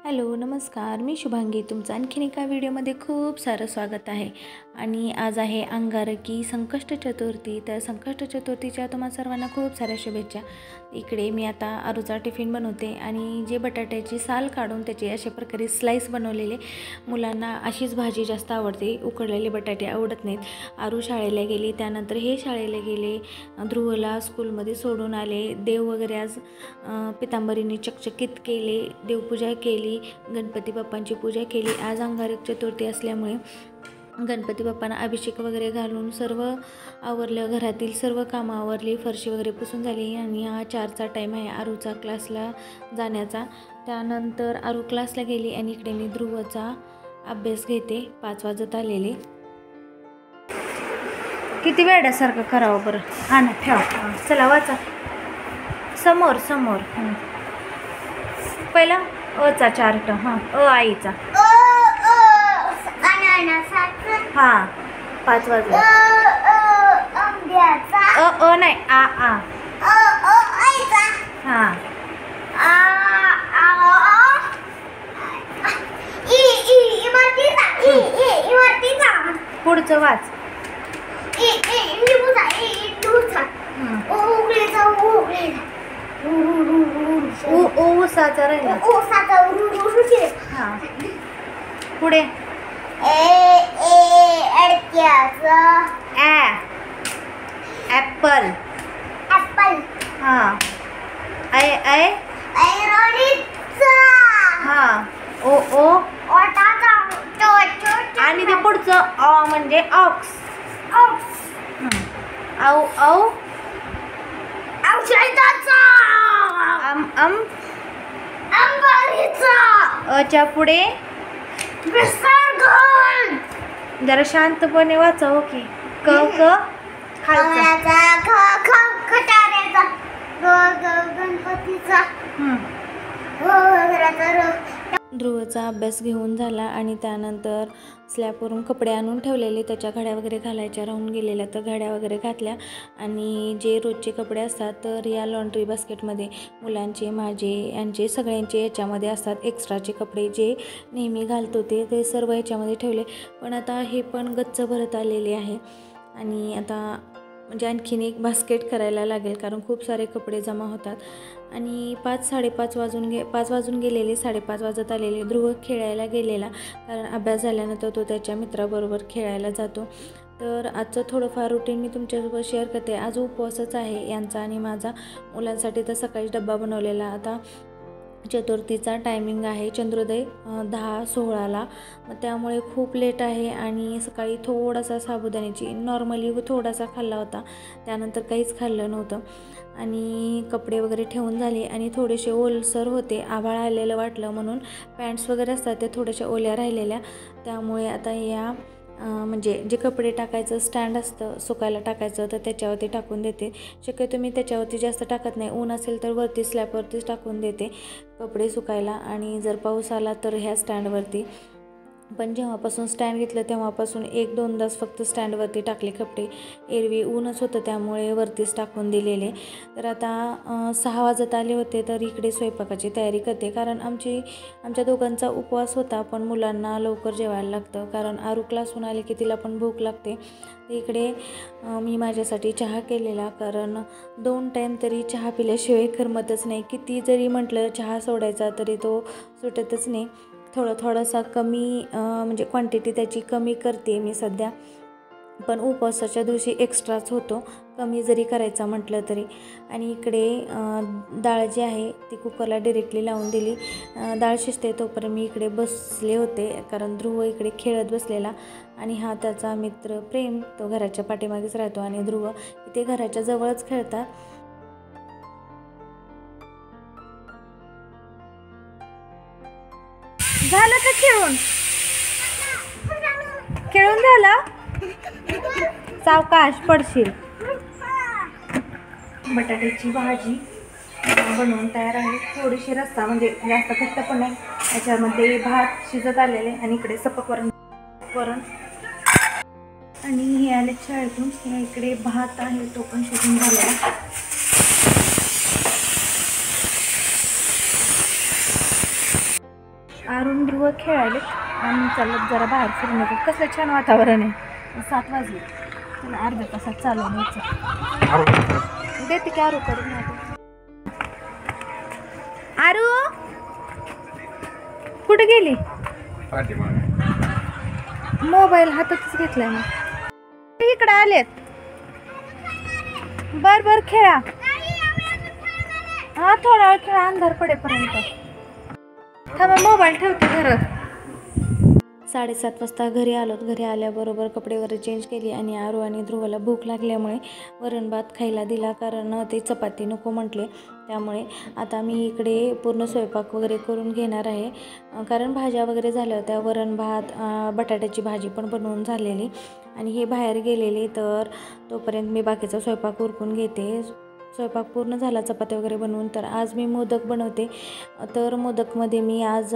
Hello नमस्कार, मी शुभांगी. तुमचं आणखीन एका व्हिडिओमध्ये खूप सारं स्वागत आहे. आणि आज आहे अंगारकी संकष्ट चतुर्थी. तर संकष्ट चतुर्थीच्या तुम्हा सर्वांना खूप साऱ्या शुभेच्छा. इकडे मी आता आरूचा टिफिन बनवते आणि जे बटाट्याची साल काढून त्याचे अशा प्रकारे स्लाईस बनवलेले. मुलांना अशीच भाजी जास्त आवडते, उकडलेले बटाटे आवडत नाहीत. आरू शाळेला गेली, त्यानंतर हे शाळेला गेले, ध्रुवला स्कूलमध्ये सोडून आले. देव वगैरे आज पितांबरीने चकचकीत केले, देवपूजा केली, गणपती बाप्पांची पूजा केली. आज अंगारक चतुर्थी असल्यामुळे गणपती बाप्पांना अभिषेक वगैरे घालून सर्व आवरलं. घरातील सर्व कामं आवरली, फरशी वगैरे पुसून झाली. आणि हा 4चा टाईम आहे आरूचा क्लासला जाण्याचा. त्यानंतर आरू क्लासला गेली आणि इकडे मी ध्रुवचा अभ्यास घेते. 5 वाजत आलेले. किती वेळासारखं करावं बरं. हा ना, ठेवा. चला वाचा. समोर समोर पहिला अचा चार्ट. हां, आईचा. हां, 5 वाजले. नाही, आ. हां, पुढचं वाच. ऊसाचा राहिला. हां, पुढे ॲपल. हां, हां, ओ आणि ते पुढचं ऑ म्हणजे ऑक्स. औ अच्या पुढे जरा शांतपणे वाचा. ओके. क गणपतीचा. ध्रुवचा अभ्यास घेऊन झाला आणि त्यानंतर स्लॅबवरून कपडे आणून ठेवलेले, त्याच्या घड्या वगैरे घालायच्या राहून गेलेल्या, तर घड्या वगैरे घातल्या. आणि जे रोजचे कपडे असतात तर या लॉन्ड्री बास्केटमध्ये मुलांचे, माझे, यांचे सगळ्यांचे याच्यामध्ये असतात. एक्स्ट्राचे कपडे जे नेहमी घालतो ते सर्व याच्यामध्ये ठेवले. पण आता हे पण गच्च भरत आलेले आहे आणि आता म्हणजे आणखीन एक बास्केट करायला लागेल, कारण खूप सारे कपडे जमा होतात. आणि 5 वाजून गेलेले, 5:30 वाजत आलेले. ध्रुव खेळायला गेलेला, कारण अभ्यास झाल्यानंतर तो त्याच्या मित्राबरोबर खेळायला जातो. तर आजचं थोडंफार रुटीन मी तुमच्यासोबत शेअर करते. आज उपवासच आहे यांचा आणि माझा. मुलांसाठी तर सकाळीच डब्बा बनवलेला. आता चतुर्थीचा टायमिंग आहे चंद्रोदय 10:16ला, मग त्यामुळे खूप लेट आहे. आणि सकाळी थोडासा साबुदाण्याची नॉर्मली थोडासा खाल्ला होता, त्यानंतर काहीच खाल्लं नव्हतं. आणि कपडे वगैरे ठेवून झाले आणि थोडेसे ओलसर होते, आभाळ आलेलं वाटलं म्हणून पॅन्ट्स वगैरे असतात त्या थोड्याशा ओल्या राहिलेल्या. त्यामुळे आता या म्हणजे जे कपडे टाकायचं स्टँड असतं सुकायला टाकायचं, तर त्याच्यावरती टाकून देते. शक्यतो मी त्याच्यावरती जास्त टाकत नाही. ऊन असेल तर वरती स्लॅबवरतीच टाकून देते कपडे सुकायला, आणि जर पाऊस आला तर ह्या स्टँडवरती. पण जेव्हापासून स्टँड घेतलं तेव्हापासून 1-2 तास फक्त स्टँडवरती टाकले कपडे. एरवी ऊनच होतं त्यामुळे वरतीच टाकून दिलेले. तर आता 6 वाजत आले होते, तर इकडे स्वयंपाकाची तयारी करते, कारण आमच्या दोघांचा उपवास होता. पण मुलांना लवकर जेवायला लागतं, कारण आरू क्लासहून आले की तिला पण भूक लागते. इकडे मी माझ्यासाठी चहा केलेला, कारण 2 टाईम तरी चहा पिल्याशिवाय करमतच नाही. किती जरी म्हटलं चहा सोडायचा तरी तो सुटतच नाही. थोडासा कमी म्हणजे क्वांटिटी त्याची कमी करते मी सध्या, पण उपवासाच्या दिवशी एक्स्ट्राच होतो कमी जरी करायचा म्हटलं तरी. आणि इकडे डाळ जी आहे ती कुकरला डिरेक्टली लावून दिली. डाळ शिजते तोपर्यंत मी इकडे बसले होते, कारण ध्रुव इकडे खेळत बसलेला. आणि हा त्याचा मित्र प्रेम, तो घराच्या पाठीमागेच राहतो आणि ध्रुव इथे घराच्या जवळच खेळतात. झालं का खेळून झालं? सावकाश पडशील. बटाट्याची भाजी बनवून तयार आहे. थोडीशी रस्सा, म्हणजे जास्त घट्ट पण नाही. याच्यामध्ये भात शिजत आलेले आणि इकडे सपक वरण आणि हे आले शाळेतून. इकडे भात आहे तो पण शिजून झालेला. ध्रुव खेळायले आणि चालत जरा बाहेर फिरून येतो. कसलं छान वातावरण आहे. 7 वाजले. तुला अर्ध्या तासात चालवून यायचं देते की आरू करून. आरू कुठे गेली? मोबाईल हातातच घेतलाय ना. इकडे आलेत. बर बर खेळा. हा थोडा वेळ खेळा अंधार पडेपर्यंत. थांबा मोबाईल ठेवते घरात. 7:30 वाजता घरी आलोत. घरी आल्याबरोबर कपडे वगैरे चेंज केली आणि आरू आणि ध्रुवला भूक लागल्यामुळे वरण भात खायला दिला, कारण ते चपाती नको म्हटले. त्यामुळे आता मी इकडे पूर्ण स्वयंपाक वगैरे करून घेणार आहे, कारण भाज्या वगैरे झाल्या होत्या. वरण भात, बटाट्याची भाजी पण बनवून झालेली आणि हे बाहेर गेलेले, तर तोपर्यंत मी बाकीचा स्वयंपाक उरकून घेते. स्वयंपाक पूर्ण झाला चपात्या वगैरे बनवून. तर आज मी मोदक बनवते. तर मोदकमध्ये मी आज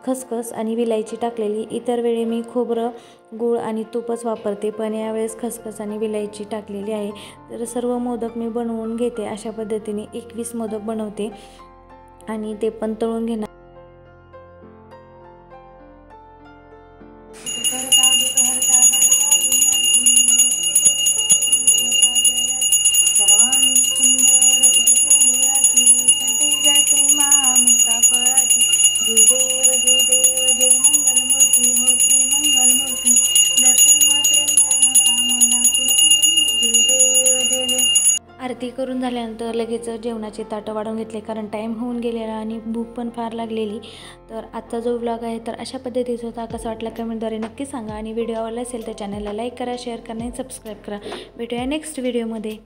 खसखस आणि विलायची टाकलेली. इतर वेळी मी खोबरं, गूळ आणि तूपच वापरते, पण यावेळेस खसखस आणि विलायची टाकलेली आहे. तर सर्व मोदक मी बनवून घेते. अशा पद्धतीने 21 मोदक बनवते आणि ते पण तळून घेणार. आरती करून झाल्यानंतर लगेच जेवणाचे ताटं वाढून घेतले, कारण टाईम होऊन गेलेला आणि भूक पण फार लागलेली. तर आजचा जो व्लॉग आहे तर अशा पद्धतीचा होता. कसा वाटला कमेंटद्वारे नक्की सांगा आणि व्हिडिओ आवडला असेल तर चॅनलला लाईक करा, शेअर करा आणि सबस्क्राईब करा. भेटूया नेक्स्ट व्हिडिओमध्ये.